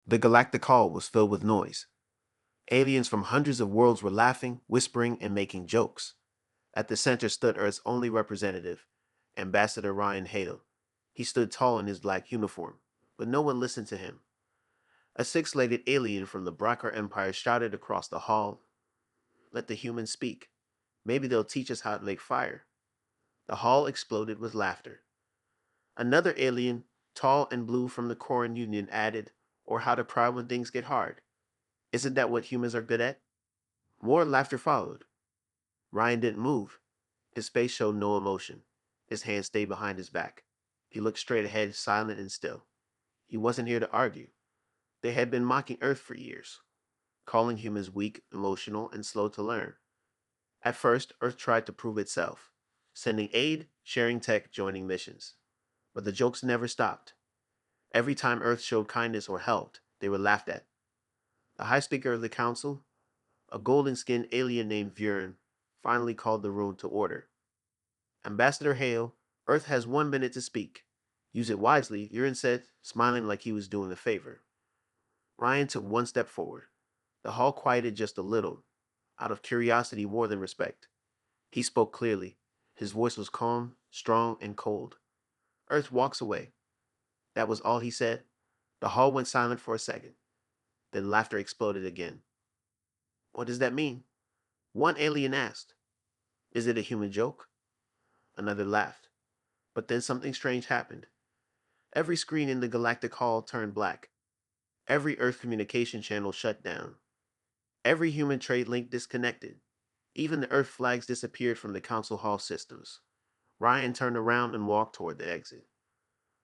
The galactic hall was filled with noise. Aliens from hundreds of worlds were laughing, whispering, and making jokes. At the center stood Earth's only representative, Ambassador Ryan Hale. He stood tall in his black uniform, but no one listened to him. A six-legged alien from the Brocker Empire shouted across the hall, "Let the humans speak. Maybe they'll teach us how to make fire." The hall exploded with laughter. Another alien, tall and blue from the Corin Union, added, "Or how to pry when things get hard. Isn't that what humans are good at?" More laughter followed. Ryan didn't move. His face showed no emotion. His hands stayed behind his back. He looked straight ahead, silent and still. He wasn't here to argue. They had been mocking Earth for years, calling humans weak, emotional, and slow to learn. At first, Earth tried to prove itself, sending aid, sharing tech, joining missions. But the jokes never stopped. Every time Earth showed kindness or helped, they were laughed at. The High Speaker of the Council, a golden-skinned alien named Vuren, finally called the room to order. "Ambassador Hale, Earth has 1 minute to speak. Use it wisely," Vuren said, smiling like he was doing a favor. Ryan took one step forward. The hall quieted just a little, out of curiosity more than respect. He spoke clearly. His voice was calm, strong, and cold. "Earth walks away." That was all he said. The hall went silent for a second. Then laughter exploded again. "What does that mean?" One alien asked. "Is it a human joke?" Another laughed. But then something strange happened. Every screen in the galactic hall turned black. Every Earth communication channel shut down. Every human trade link disconnected. Even the Earth flags disappeared from the council hall systems. Ryan turned around and walked toward the exit.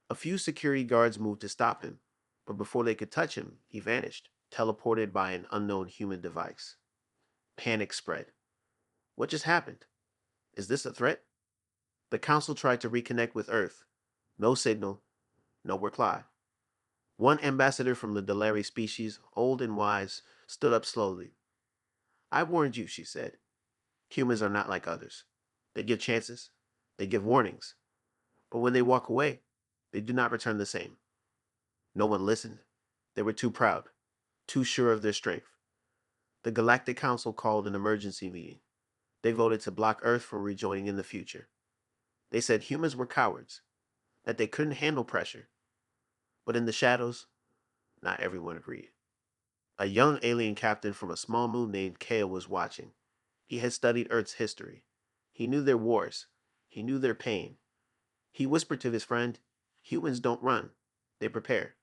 A few security guards moved to stop him, but before they could touch him, he vanished, teleported by an unknown human device. Panic spread. What just happened? Is this a threat? The council tried to reconnect with Earth. No signal, no reply. One ambassador from the Delary species, old and wise, stood up slowly. "I warned you," she said. "Humans are not like others. They give chances, they give warnings, but when they walk away, they do not return the same." No one listened. They were too proud, too sure of their strength. The Galactic Council called an emergency meeting. They voted to block Earth from rejoining in the future. They said humans were cowards, that they couldn't handle pressure. But in the shadows, not everyone agreed. A young alien captain from a small moon named Kale was watching. He had studied Earth's history. He knew their wars. He knew their pain. He whispered to his friend, "Humans don't run. They prepare."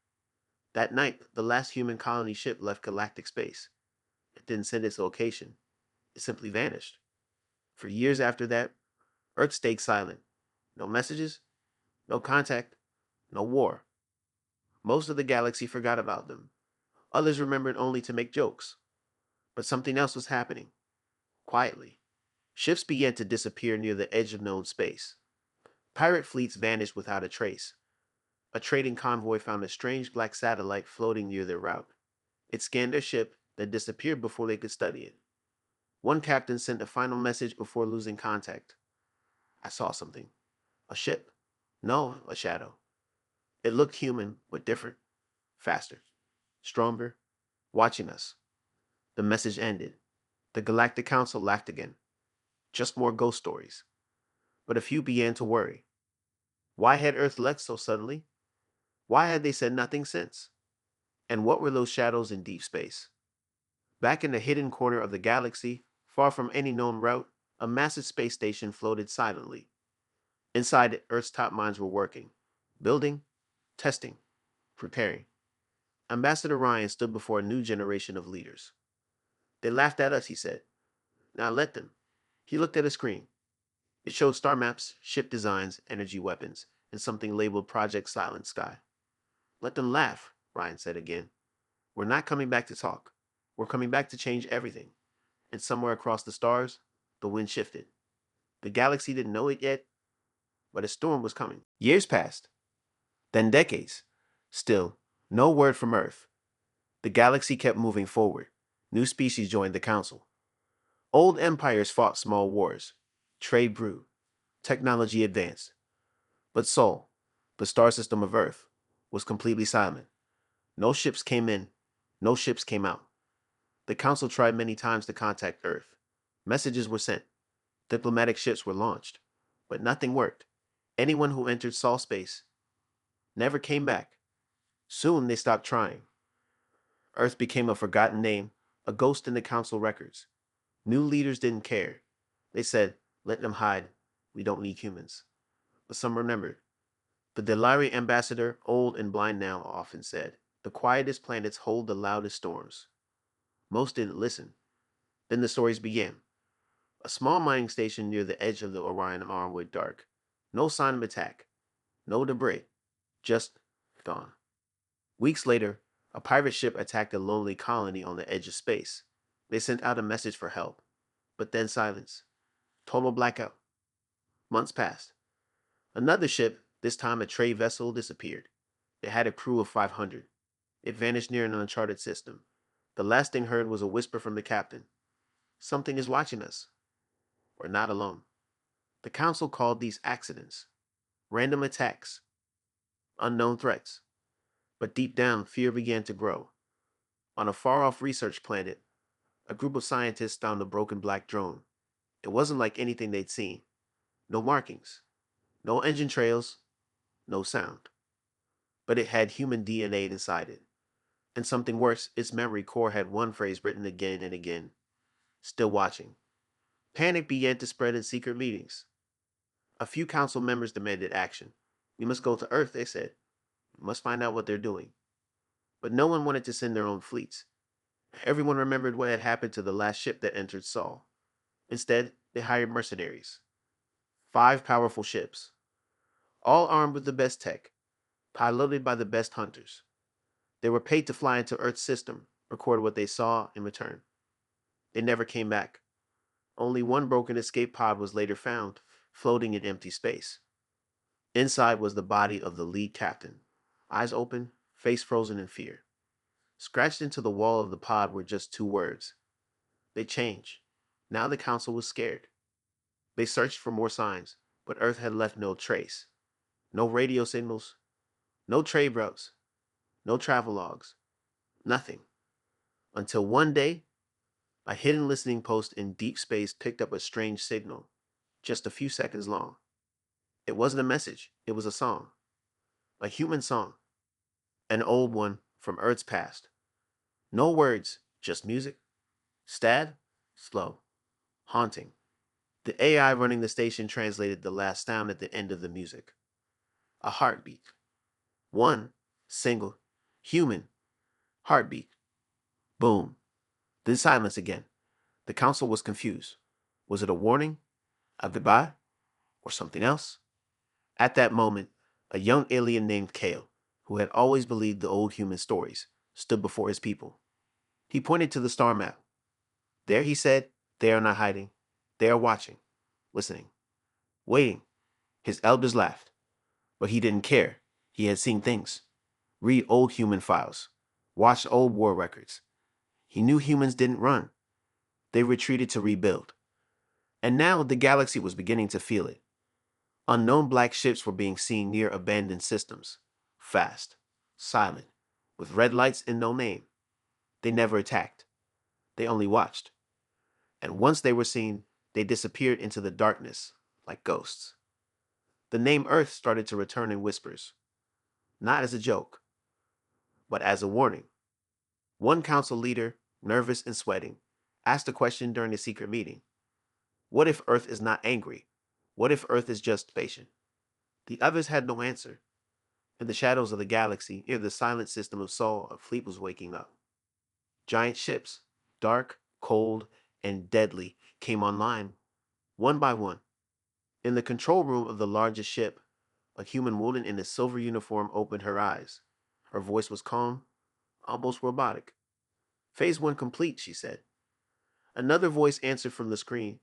That night, the last human colony ship left galactic space. It didn't send its location. It simply vanished. For years after that, Earth stayed silent. No messages, no contact, no war. Most of the galaxy forgot about them. Others remembered only to make jokes. But something else was happening. Quietly. Ships began to disappear near the edge of known space. Pirate fleets vanished without a trace. A trading convoy found a strange black satellite floating near their route. It scanned their ship, then disappeared before they could study it. One captain sent a final message before losing contact. "I saw something." "A ship?" "No, a shadow. It looked human, but different. Faster. Stronger. Watching us." The message ended. The Galactic Council laughed again. Just more ghost stories. But a few began to worry. Why had Earth left so suddenly? Why had they said nothing since? And what were those shadows in deep space? Back in the hidden corner of the galaxy, far from any known route, a massive space station floated silently. Inside it, Earth's top minds were working. Building, testing, preparing. Ambassador Ryan stood before a new generation of leaders. "They laughed at us," he said. "Now let them." He looked at a screen. It showed star maps, ship designs, energy weapons, and something labeled Project Silent Sky. "Let them laugh," Ryan said again. "We're not coming back to talk. We're coming back to change everything." And somewhere across the stars, the wind shifted. The galaxy didn't know it yet, but a storm was coming. Years passed, then decades. Still, no word from Earth. The galaxy kept moving forward. New species joined the council. Old empires fought small wars. Trade grew. Technology advanced. But Sol, the star system of Earth, was completely silent. No ships came in, no ships came out. The Council tried many times to contact Earth. Messages were sent, diplomatic ships were launched, but nothing worked. Anyone who entered saw space, never came back. Soon they stopped trying. Earth became a forgotten name, a ghost in the Council records. New leaders didn't care. They said, let them hide. We don't need humans. But some remembered. The Delari ambassador, old and blind now, often said, the quietest planets hold the loudest storms. Most didn't listen. Then the stories began. A small mining station near the edge of the Orion arm went dark. No sign of attack. No debris. Just gone. Weeks later, a pirate ship attacked a lonely colony on the edge of space. They sent out a message for help. But then silence. Total blackout. Months passed. Another ship, this time a trade vessel, disappeared. It had a crew of 500. It vanished near an uncharted system. The last thing heard was a whisper from the captain. Something is watching us. We're not alone. The council called these accidents, random attacks, unknown threats. But deep down, fear began to grow. On a far-off research planet, a group of scientists found a broken black drone. It wasn't like anything they'd seen. No markings, no engine trails, no sound. But it had human DNA inside it. And something worse, its memory core had one phrase written again and again. Still watching. Panic began to spread in secret meetings. A few council members demanded action. We must go to Earth, they said. We must find out what they're doing. But no one wanted to send their own fleets. Everyone remembered what had happened to the last ship that entered Sol. Instead, they hired mercenaries. 5 powerful ships, all armed with the best tech, piloted by the best hunters. They were paid to fly into Earth's system, record what they saw, and return. They never came back. Only one broken escape pod was later found, floating in empty space. Inside was the body of the lead captain, eyes open, face frozen in fear. Scratched into the wall of the pod were just 2 words. They changed. Now the council was scared. They searched for more signs, but Earth had left no trace. No radio signals, no trade routes, no travel logs, nothing. Until one day, a hidden listening post in deep space picked up a strange signal, just a few seconds long. It wasn't a message, it was a song. A human song. An old one from Earth's past. No words, just music. Sad, slow, haunting. The AI running the station translated the last sound at the end of the music. A heartbeat. One, single, human, heartbeat. Boom. Then silence again. The council was confused. Was it a warning? A goodbye? Or something else? At that moment, a young alien named Kale, who had always believed the old human stories, stood before his people. He pointed to the star map. There, he said, they are not hiding. They are watching, listening, waiting. His elders laughed. But he didn't care. He had seen things. Read old human files. Watch old war records. He knew humans didn't run. They retreated to rebuild. And now the galaxy was beginning to feel it. Unknown black ships were being seen near abandoned systems. Fast, silent, with red lights and no name. They never attacked. They only watched. And once they were seen, they disappeared into the darkness like ghosts. The name Earth started to return in whispers, not as a joke, but as a warning. One council leader, nervous and sweating, asked a question during a secret meeting. What if Earth is not angry? What if Earth is just patient? The others had no answer. In the shadows of the galaxy, near the silent system of Sol, a fleet was waking up. Giant ships, dark, cold, and deadly, came online, one by one. In the control room of the largest ship, a human woman in a silver uniform opened her eyes. Her voice was calm, almost robotic. Phase 1 complete, she said. Another voice answered from the screen.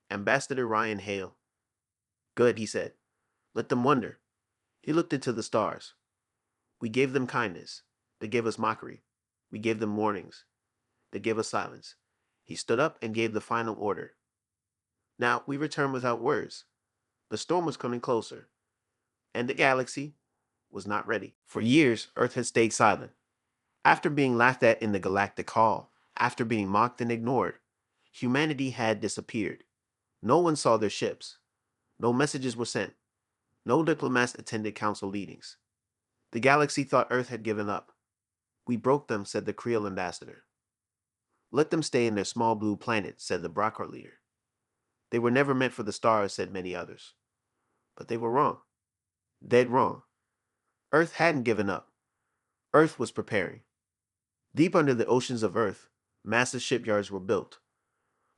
Ambassador Ryan Hale. Good, he said. Let them wonder. He looked into the stars. We gave them kindness. They gave us mockery. We gave them warnings. They gave us silence. He stood up and gave the final order. Now we return without words. The storm was coming closer, and the galaxy was not ready. For years, Earth had stayed silent. After being laughed at in the galactic hall, after being mocked and ignored, humanity had disappeared. No one saw their ships. No messages were sent. No diplomats attended council meetings. The galaxy thought Earth had given up. We broke them, said the Creel ambassador. Let them stay in their small blue planet, said the Brockar leader. They were never meant for the stars, said many others. But they were wrong. Dead wrong. Earth hadn't given up. Earth was preparing. Deep under the oceans of Earth, massive shipyards were built.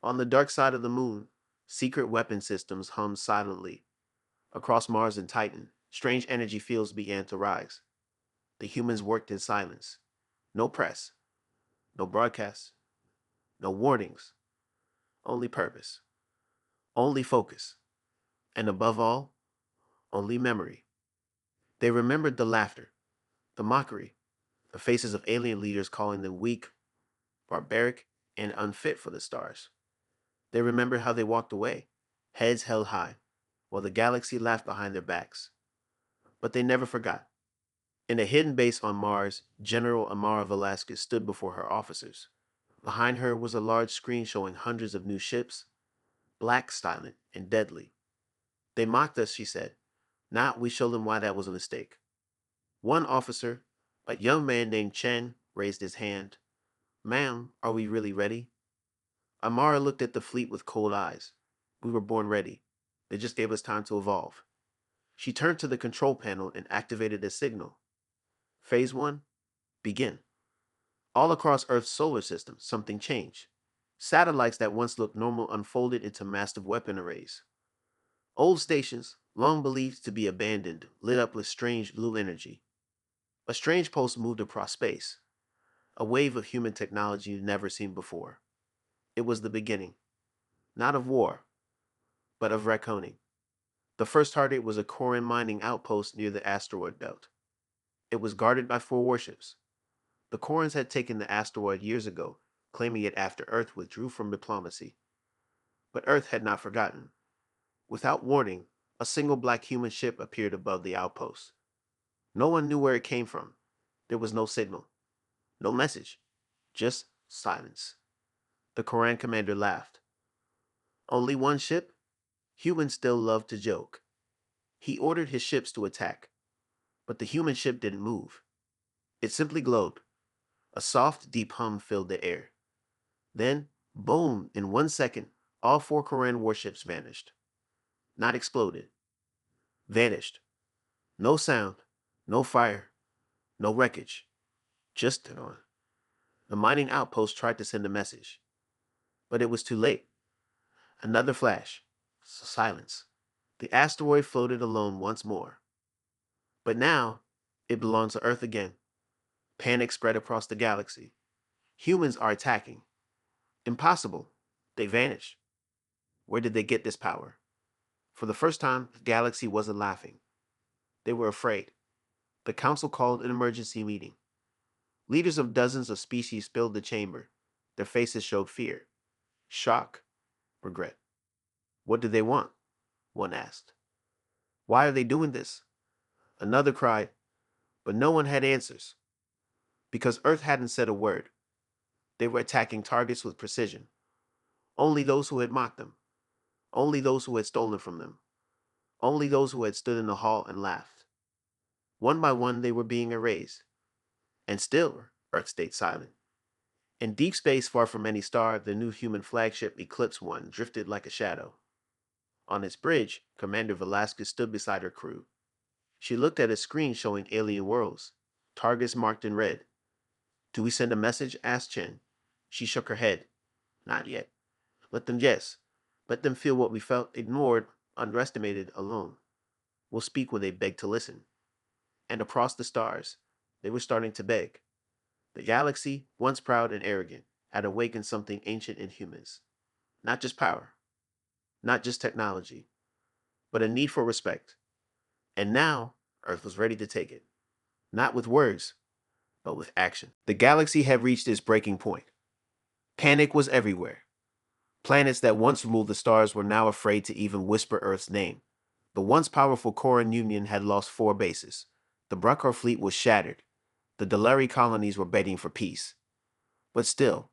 On the dark side of the moon, secret weapon systems hummed silently. Across Mars and Titan, strange energy fields began to rise. The humans worked in silence. No press, no broadcasts, no warnings, only purpose, only focus, and above all, only memory. They remembered the laughter, the mockery, the faces of alien leaders calling them weak, barbaric, and unfit for the stars. They remembered how they walked away, heads held high, while the galaxy laughed behind their backs. But they never forgot. In a hidden base on Mars, General Amara Velasquez stood before her officers. Behind her was a large screen showing hundreds of new ships, black, silent, and deadly. They mocked us, she said. Now we show them why that was a mistake. One officer, a young man named Chen, raised his hand. Ma'am, are we really ready? Amara looked at the fleet with cold eyes. We were born ready. They just gave us time to evolve. She turned to the control panel and activated a signal. Phase 1, begin. All across Earth's solar system, something changed. Satellites that once looked normal unfolded into massive weapon arrays. Old stations, long believed to be abandoned, lit up with strange blue energy. A strange pulse moved across space, a wave of human technology never seen before. It was the beginning, not of war, but of reckoning. The first target was a Koran mining outpost near the asteroid belt. It was guarded by 4 warships. The Korans had taken the asteroid years ago, claiming it after Earth withdrew from diplomacy. But Earth had not forgotten. Without warning, a single black human ship appeared above the outpost. No one knew where it came from. There was no signal, no message, just silence. The Koran commander laughed. Only one ship? Humans still love to joke. He ordered his ships to attack, but the human ship didn't move. It simply glowed. A soft, deep hum filled the air. Then, boom, in 1 second, all 4 Koran warships vanished. Not exploded. Vanished. No sound, no fire, no wreckage. Just on. The mining outpost tried to send a message, but it was too late. Another flash. Silence. The asteroid floated alone once more. But now, it belonged to Earth again. Panic spread across the galaxy. Humans are attacking. Impossible. They vanished. Where did they get this power? For the first time, the galaxy wasn't laughing. They were afraid. The council called an emergency meeting. Leaders of dozens of species filled the chamber. Their faces showed fear, shock, regret. What do they want? One asked. Why are they doing this? Another cried, but no one had answers. Because Earth hadn't said a word. They were attacking targets with precision. Only those who had mocked them. Only those who had stolen from them. Only those who had stood in the hall and laughed. One by one, they were being erased. And still, Earth stayed silent. In deep space far from any star, the new human flagship Eclipse One drifted like a shadow. On its bridge, Commander Velasquez stood beside her crew. She looked at a screen showing alien worlds, targets marked in red. Do we send a message? Asked Chen. She shook her head. Not yet. Let them guess. Let them feel what we felt, ignored, underestimated, alone. We'll speak when they beg to listen. And across the stars, they were starting to beg. The galaxy, once proud and arrogant, had awakened something ancient in humans. Not just power, not just technology, but a need for respect. And now, Earth was ready to take it. Not with words, but with action. The galaxy had reached its breaking point. Panic was everywhere. Planets that once ruled the stars were now afraid to even whisper Earth's name. The once powerful Koran Union had lost 4 bases. The Bruckar fleet was shattered. The Delari colonies were begging for peace. But still,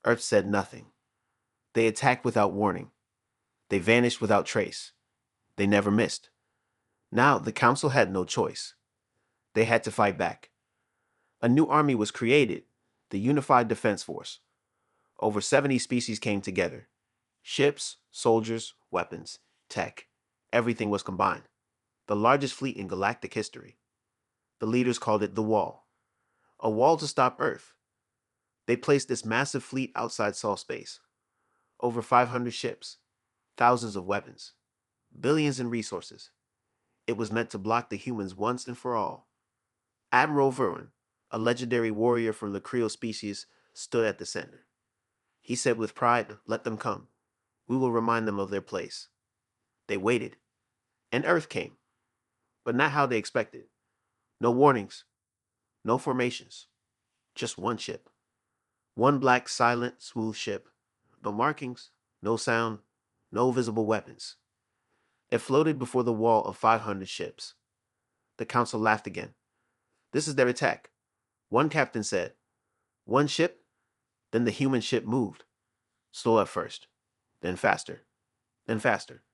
Earth said nothing. They attacked without warning. They vanished without trace. They never missed. Now the Council had no choice. They had to fight back. A new army was created, the Unified Defense Force. Over 70 species came together. Ships, soldiers, weapons, tech. Everything was combined. The largest fleet in galactic history. The leaders called it the Wall. A wall to stop Earth. They placed this massive fleet outside Sol space. Over 500 ships, thousands of weapons, billions in resources. It was meant to block the humans once and for all. Admiral Vuron, a legendary warrior from the Creo species, stood at the center. He said with pride, "Let them come. We will remind them of their place." They waited, and Earth came, but not how they expected. No warnings, no formations, just one ship. One black, silent, smooth ship. No markings, no sound, no visible weapons. It floated before the wall of 500 ships. The council laughed again. "This is their attack." One captain said. "One ship?" Then the human ship moved. Slow at first, then faster, then faster.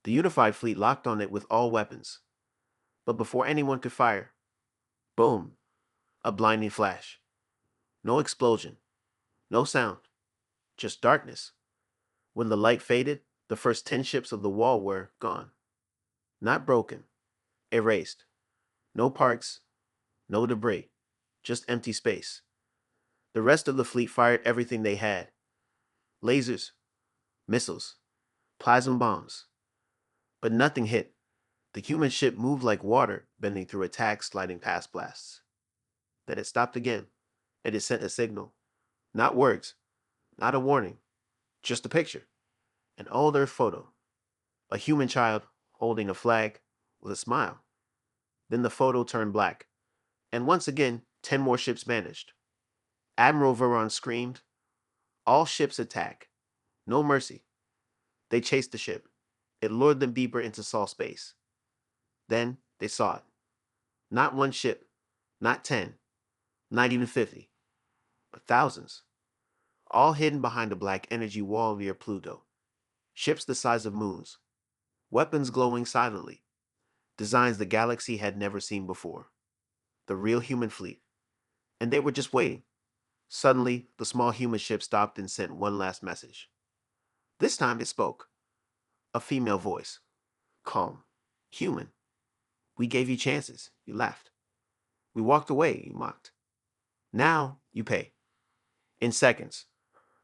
The unified fleet locked on it with all weapons. But before anyone could fire, boom, a blinding flash. No explosion, no sound, just darkness. When the light faded, the first 10 ships of the wall were gone. Not broken, erased. No parks, no debris, just empty space. The rest of the fleet fired everything they had. Lasers, missiles, plasma bombs. But nothing hit. The human ship moved like water, bending through attacks, sliding past blasts. Then it stopped again, and it sent a signal. Not words, not a warning, just a picture. An old Earth photo. A human child holding a flag with a smile. Then the photo turned black, and once again, 10 more ships vanished. Admiral Vuron screamed, "All ships attack. No mercy." They chased the ship. It lured them deeper into Sol space. Then they saw it. Not one ship, not 10, not even 50, but thousands. All hidden behind a black energy wall near Pluto. Ships the size of moons. Weapons glowing silently. Designs the galaxy had never seen before. The real human fleet. And they were just waiting. Suddenly, the small human ship stopped and sent one last message. This time it spoke. A female voice. Calm. Human. "We gave you chances. You laughed. We walked away. You mocked. Now you pay." In seconds,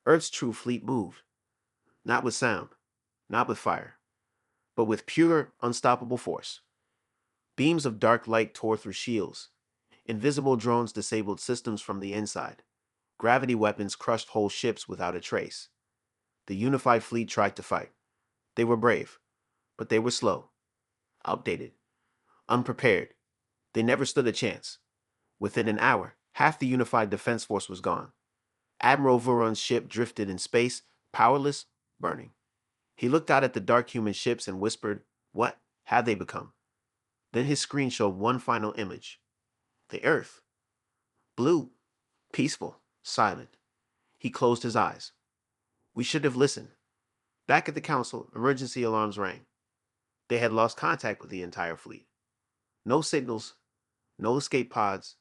Earth's true fleet moved. Not with sound, not with fire, but with pure, unstoppable force. Beams of dark light tore through shields. Invisible drones disabled systems from the inside. Gravity weapons crushed whole ships without a trace. The unified fleet tried to fight. They were brave, but they were slow, outdated, unprepared. They never stood a chance. Within an hour, half the unified defense force was gone. Admiral Vuron's ship drifted in space, powerless, burning. He looked out at the dark human ships and whispered, "What have they become?" Then his screen showed one final image. The Earth. Blue, peaceful, silent. He closed his eyes. We should have listened. Back at the council, emergency alarms rang. They had lost contact with the entire fleet. No signals, no escape pods,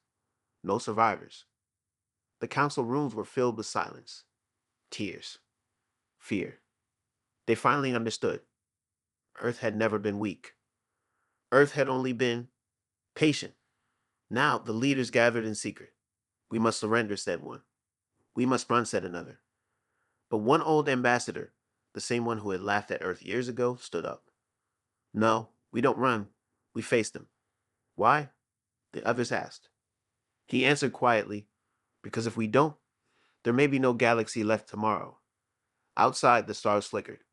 no survivors. The council rooms were filled with silence, tears, fear. They finally understood. Earth had never been weak. Earth had only been patient. Now the leaders gathered in secret. "We must surrender," said one. "We must run," said another. But one old ambassador, the same one who had laughed at Earth years ago, stood up. "No, we don't run. We face them." "Why?" the others asked. He answered quietly, "Because if we don't, there may be no galaxy left tomorrow." Outside, the stars flickered.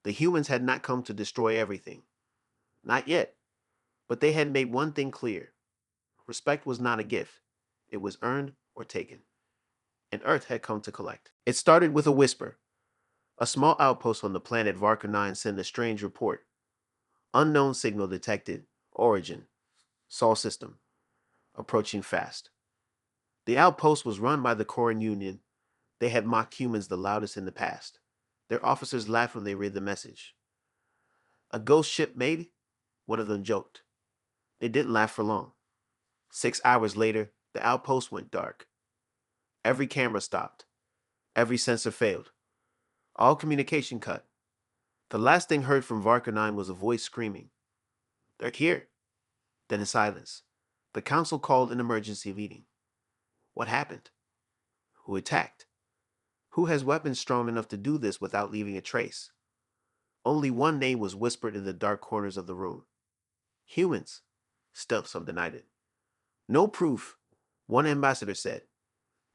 The humans had not come to destroy everything. Not yet. But they had made one thing clear. Respect was not a gift. It was earned or taken. And Earth had come to collect. It started with a whisper. A small outpost on the planet Varka 9 sent a strange report. Unknown signal detected. Origin. Sol system. Approaching fast. The outpost was run by the Koran Union. They had mocked humans the loudest in the past. Their officers laughed when they read the message. A ghost ship, maybe? One of them joked. They didn't laugh for long. 6 hours later, the outpost went dark. Every camera stopped. Every sensor failed. All communication cut. The last thing heard from Varka 9 was a voice screaming, "They're here!" Then in silence. The council called an emergency meeting. What happened? Who attacked? Who has weapons strong enough to do this without leaving a trace? Only one name was whispered in the dark corners of the room. Humans. Still, some denied it. No proof. One ambassador said,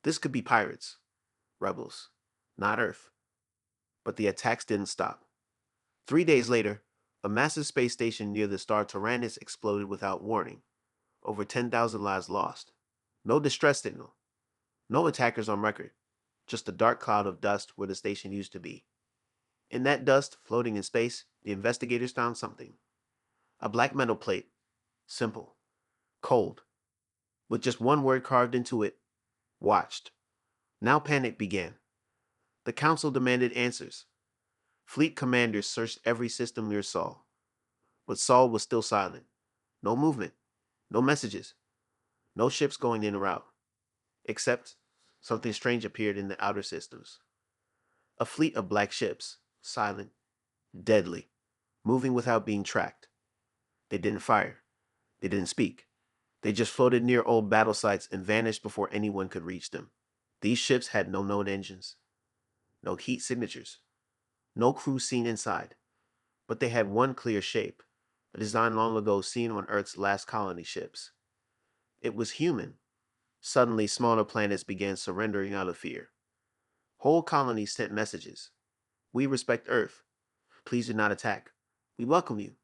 "This could be pirates, rebels, not Earth." But the attacks didn't stop. 3 days later, a massive space station near the star Tyrannus exploded without warning. Over 10,000 lives lost. No distress signal. No attackers on record. Just a dark cloud of dust where the station used to be. In that dust, floating in space, the investigators found something. A black metal plate. Simple. Cold. With just one word carved into it. Watched. Now panic began. The council demanded answers. Fleet commanders searched every system near Saul. But Saul was still silent. No movement. No messages. No ships going in or out. Except something strange appeared in the outer systems. A fleet of black ships. Silent. Deadly. Moving without being tracked. They didn't fire. They didn't speak. They just floated near old battle sites and vanished before anyone could reach them. These ships had no known engines. No heat signatures. No crew seen inside. But they had one clear shape. A design long ago seen on Earth's last colony ships. It was human. Suddenly, smaller planets began surrendering out of fear. Whole colonies sent messages. "We respect Earth. Please do not attack. We welcome you."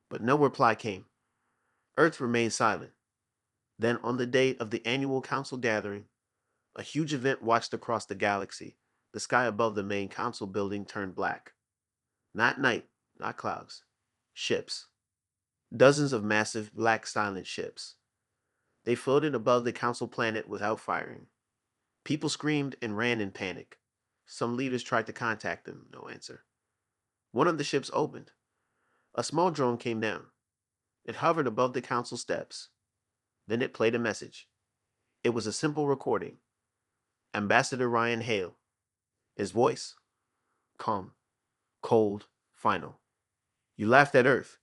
But no reply came. Earth remained silent. Then, on the day of the annual council gathering, a huge event watched across the galaxy. The sky above the main council building turned black. Not night, not clouds. Ships. Dozens of massive, black, silent ships. They floated above the council planet without firing. People screamed and ran in panic. Some leaders tried to contact them, no answer. One of the ships opened. A small drone came down. It hovered above the council steps. Then it played a message. It was a simple recording. Ambassador Ryan Hale. His voice. Calm. Cold. Final. "You laughed at Earth.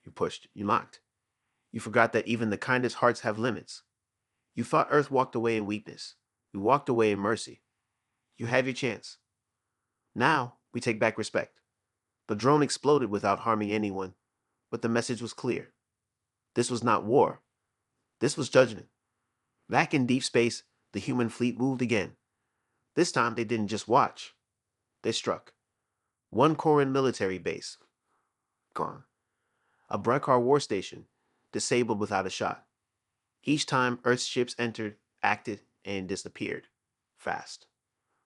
You pushed. You mocked. You forgot that even the kindest hearts have limits. You thought Earth walked away in weakness. You walked away in mercy. You have your chance. Now, we take back respect." The drone exploded without harming anyone, but the message was clear. This was not war. This was judgment. Back in deep space, the human fleet moved again. This time, they didn't just watch. They struck. One Koran military base. Gone. A Brekar war station. Disabled without a shot. Each time, Earth's ships entered, acted, and disappeared. Fast.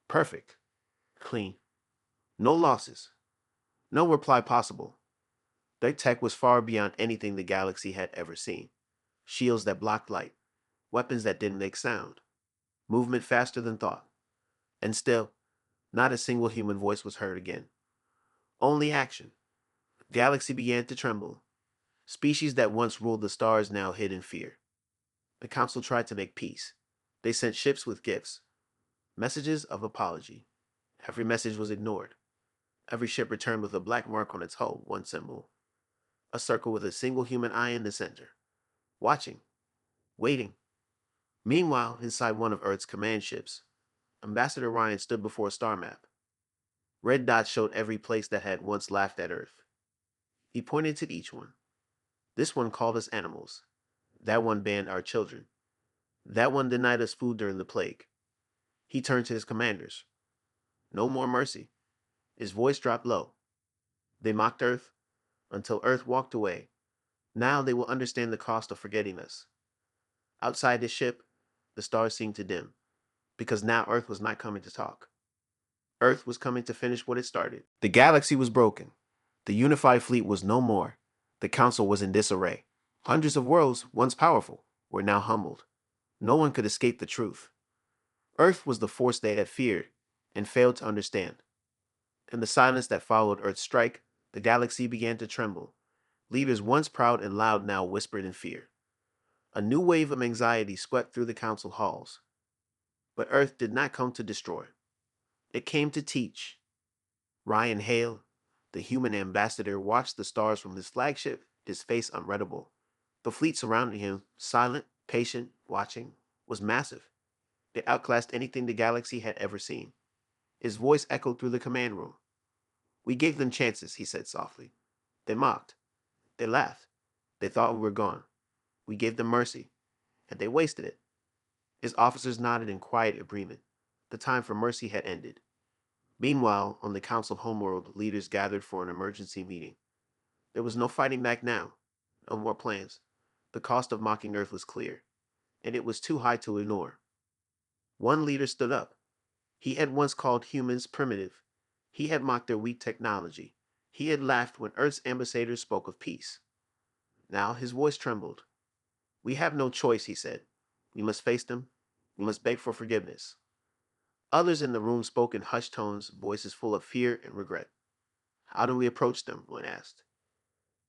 Perfect. Clean. No losses. No reply possible. Their tech was far beyond anything the galaxy had ever seen. Shields that blocked light. Weapons that didn't make sound. Movement faster than thought. And still, not a single human voice was heard again. Only action. The galaxy began to tremble. Species that once ruled the stars now hid in fear. The council tried to make peace. They sent ships with gifts. Messages of apology. Every message was ignored. Every ship returned with a black mark on its hull, one symbol. A circle with a single human eye in the center. Watching. Waiting. Meanwhile, inside one of Earth's command ships, Ambassador Ryan stood before a star map. Red dots showed every place that had once laughed at Earth. He pointed to each one. This one called us animals. That one banned our children. That one denied us food during the plague. He turned to his commanders. No more mercy. His voice dropped low. They mocked Earth until Earth walked away. Now they will understand the cost of forgetting us. Outside his ship, the stars seemed to dim, because now Earth was not coming to talk. Earth was coming to finish what it started. The galaxy was broken. The unified fleet was no more. The council was in disarray. Hundreds of worlds, once powerful, were now humbled. No one could escape the truth. Earth was the force they had feared and failed to understand. In the silence that followed Earth's strike, the galaxy began to tremble. Leaders once proud and loud now whispered in fear. A new wave of anxiety swept through the council halls. But Earth did not come to destroy. It came to teach. Ryan Hale, the human ambassador, watched the stars from his flagship, his face unreadable. The fleet surrounding him, silent, patient, watching, was massive. They outclassed anything the galaxy had ever seen. His voice echoed through the command room. "We gave them chances," he said softly. "They mocked. They laughed. They thought we were gone. We gave them mercy, and they wasted it." His officers nodded in quiet agreement. The time for mercy had ended. Meanwhile, on the council homeworld, leaders gathered for an emergency meeting. There was no fighting back now. No more plans. The cost of mocking Earth was clear, and it was too high to ignore. One leader stood up. He had once called humans primitive. He had mocked their weak technology. He had laughed when Earth's ambassadors spoke of peace. Now his voice trembled. "We have no choice," he said. "We must face them. We must beg for forgiveness." Others in the room spoke in hushed tones, voices full of fear and regret. "How do we approach them?" one asked.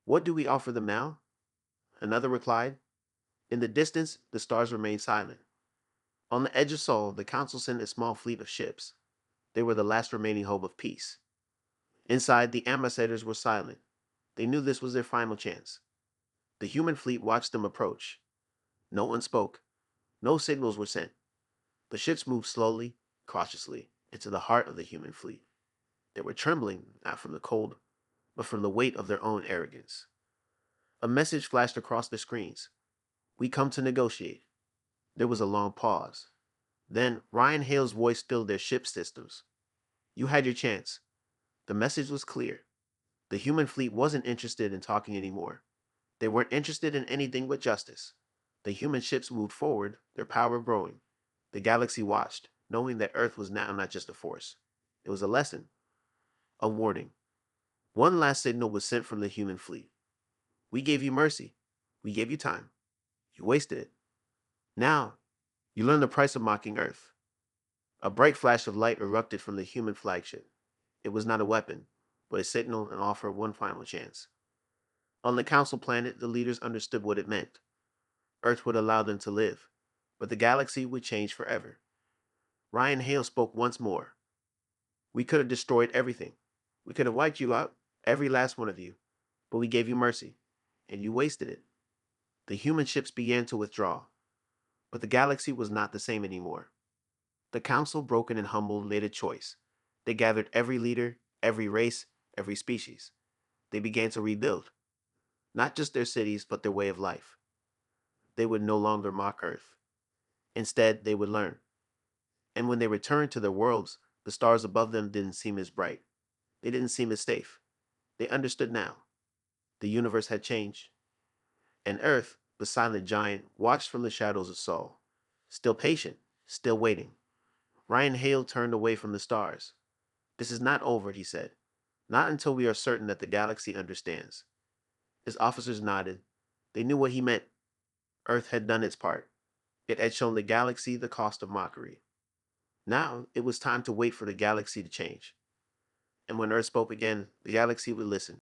"What do we offer them now?" Another replied. In the distance, the stars remained silent. On the edge of Sol, the council sent a small fleet of ships. They were the last remaining hope of peace. Inside, the ambassadors were silent. They knew this was their final chance. The human fleet watched them approach. No one spoke. No signals were sent. The ships moved slowly, cautiously, into the heart of the human fleet. They were trembling, not from the cold, but from the weight of their own arrogance. A message flashed across the screens. "We come to negotiate." There was a long pause. Then Ryan Hale's voice filled their ship systems. "You had your chance." The message was clear. The human fleet wasn't interested in talking anymore. They weren't interested in anything but justice. The human ships moved forward, their power growing. The galaxy watched, knowing that Earth was now not just a force. It was a lesson, a warning. One last signal was sent from the human fleet. "We gave you mercy. We gave you time. You wasted it. Now, you learn the price of mocking Earth." A bright flash of light erupted from the human flagship. It was not a weapon, but a signal and offer of one final chance. On the council planet, the leaders understood what it meant. Earth would allow them to live, but the galaxy would change forever. Ryan Hale spoke once more. "We could have destroyed everything. We could have wiped you out, every last one of you, but we gave you mercy, and you wasted it." The human ships began to withdraw, but the galaxy was not the same anymore. The council, broken and humbled, made a choice. They gathered every leader, every race, every species. They began to rebuild, not just their cities, but their way of life. They would no longer mock Earth. Instead, they would learn. And when they returned to their worlds, the stars above them didn't seem as bright. They didn't seem as safe. They understood now. The universe had changed. And Earth, the silent giant, watched from the shadows of Sol. Still patient, still waiting. Ryan Hale turned away from the stars. "This is not over," he said. "Not until we are certain that the galaxy understands." His officers nodded. They knew what he meant. Earth had done its part. It had shown the galaxy the cost of mockery. Now it was time to wait for the galaxy to change. And when Earth spoke again, the galaxy would listen.